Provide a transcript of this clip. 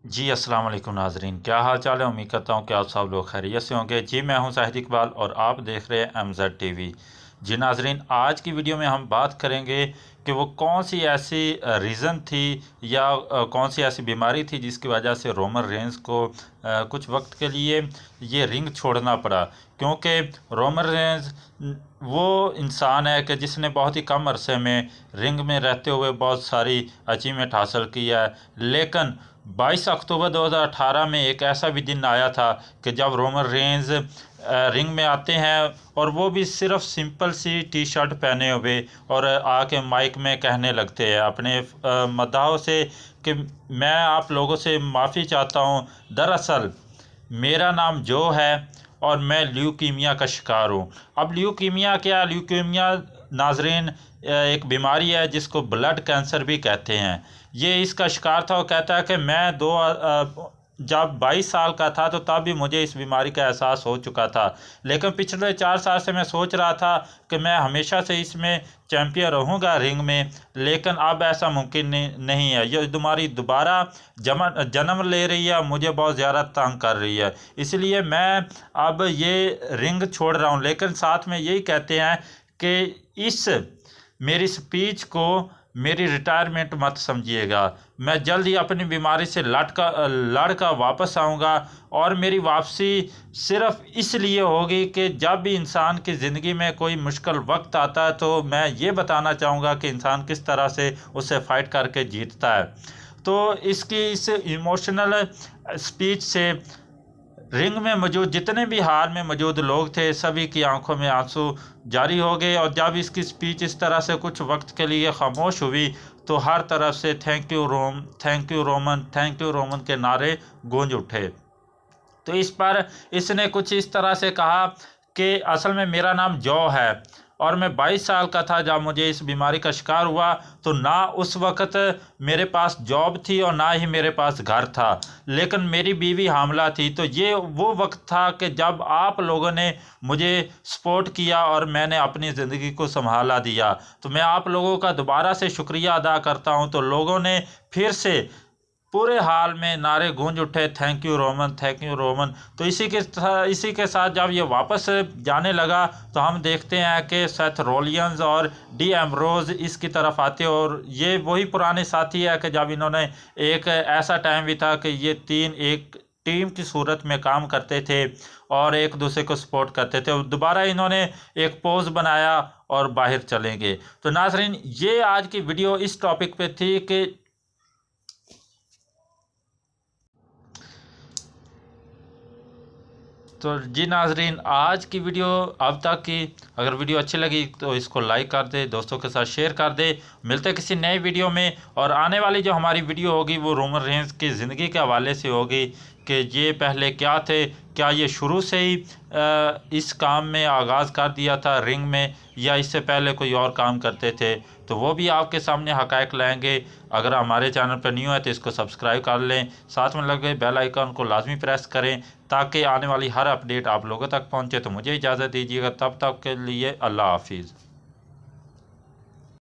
जी अस्सलाम वालेकुम नाजरीन, क्या हाल चाल है। उम्मीद करता हूँ कि आप सब लोग खैरियत से होंगे। जी मैं हूँ शाहिद इकबाल और आप देख रहे हैं MZ TV। जी नाजरीन, आज की वीडियो में हम बात करेंगे कि वो कौन सी ऐसी रीज़न थी या कौन सी ऐसी बीमारी थी जिसकी वजह से रोमन रेंस को कुछ वक्त के लिए ये रिंग छोड़ना पड़ा। क्योंकि रोमन रेंस वो इंसान है कि जिसने बहुत ही कम अरसे में रिंग में रहते हुए बहुत सारी अचीवमेंट हासिल की है। लेकिन 22 अक्टूबर 2018 में एक ऐसा भी दिन आया था कि जब रोमन रेंज रिंग में आते हैं और वो भी सिर्फ सिंपल सी टी शर्ट पहने हुए और आके माइक में कहने लगते हैं अपने मद्दाहों से कि मैं आप लोगों से माफ़ी चाहता हूँ, दरअसल मेरा नाम जो है और मैं ल्यूकीमिया का शिकार हूँ। अब ल्यूकीमिया क्या, ल्यूकीमिया नाजरीन एक बीमारी है जिसको ब्लड कैंसर भी कहते हैं। ये इसका शिकार था। वो कहता है कि मैं जब 22 साल का था तो तब भी मुझे इस बीमारी का एहसास हो चुका था। लेकिन पिछले 4 साल से मैं सोच रहा था कि मैं हमेशा से इसमें चैम्पियन रहूँगा रिंग में, लेकिन अब ऐसा मुमकिन नहीं है। ये बीमारी दोबारा जन्म ले रही है, मुझे बहुत ज़्यादा तंग कर रही है। इसलिए मैं अब ये रिंग छोड़ रहा हूँ। लेकिन साथ में यही कहते हैं कि इस मेरी स्पीच को मेरी रिटायरमेंट मत समझिएगा। मैं जल्द ही अपनी बीमारी से लड़कर वापस आऊँगा और मेरी वापसी सिर्फ इसलिए होगी कि जब भी इंसान की ज़िंदगी में कोई मुश्किल वक्त आता है तो मैं ये बताना चाहूँगा कि इंसान किस तरह से उससे फाइट करके जीतता है। तो इस इमोशनल स्पीच से रिंग में मौजूद जितने भी हाल में मौजूद लोग थे सभी की आंखों में आंसू जारी हो गए। और जब इसकी स्पीच इस तरह से कुछ वक्त के लिए खामोश हुई तो हर तरफ से thank you Rome, thank you Roman, thank you Roman के नारे गूंज उठे। तो इस पर इसने कुछ इस तरह से कहा कि असल में मेरा नाम जॉ है और मैं 22 साल का था जब मुझे इस बीमारी का शिकार हुआ। तो ना उस वक़्त मेरे पास जॉब थी और ना ही मेरे पास घर था, लेकिन मेरी बीवी हामला थी। तो ये वो वक्त था कि जब आप लोगों ने मुझे सपोर्ट किया और मैंने अपनी ज़िंदगी को संभाला दिया। तो मैं आप लोगों का दोबारा से शुक्रिया अदा करता हूँ। तो लोगों ने फिर से पूरे हाल में नारे गूंज उठे, thank you Roman, thank you Roman. तो इसी के साथ जब ये वापस जाने लगा तो हम देखते हैं कि सेथ रोलियंस और डी एम्ब्रोज इसकी तरफ आते। और ये वही पुराने साथी है कि जब इन्होंने एक ऐसा टाइम भी था कि ये तीन एक टीम की सूरत में काम करते थे और एक दूसरे को सपोर्ट करते थे। दोबारा इन्होंने एक पोज बनाया और बाहर चले गए। तो नाजरीन, ये आज की वीडियो इस टॉपिक पे थी कि तो जी नाजरीन, आज की वीडियो अब तक की। अगर वीडियो अच्छी लगी तो इसको लाइक कर दे, दोस्तों के साथ शेयर कर दे। मिलते किसी नए वीडियो में। और आने वाली जो हमारी वीडियो होगी वो रोमन रेंस की ज़िंदगी के हवाले से होगी कि ये पहले क्या थे, क्या ये शुरू से ही इस काम में आगाज़ कर दिया था रिंग में, या इससे पहले कोई और काम करते थे। तो वो भी आपके सामने हक़ाइक़ लाएंगे। अगर हमारे चैनल पर न्यू है तो इसको सब्सक्राइब कर लें, साथ में लगे बेल आइकन को लाजमी प्रेस करें ताकि आने वाली हर अपडेट आप लोगों तक पहुंचे। तो मुझे इजाज़त दीजिएगा, तब तक के लिए अल्लाह हाफिज़।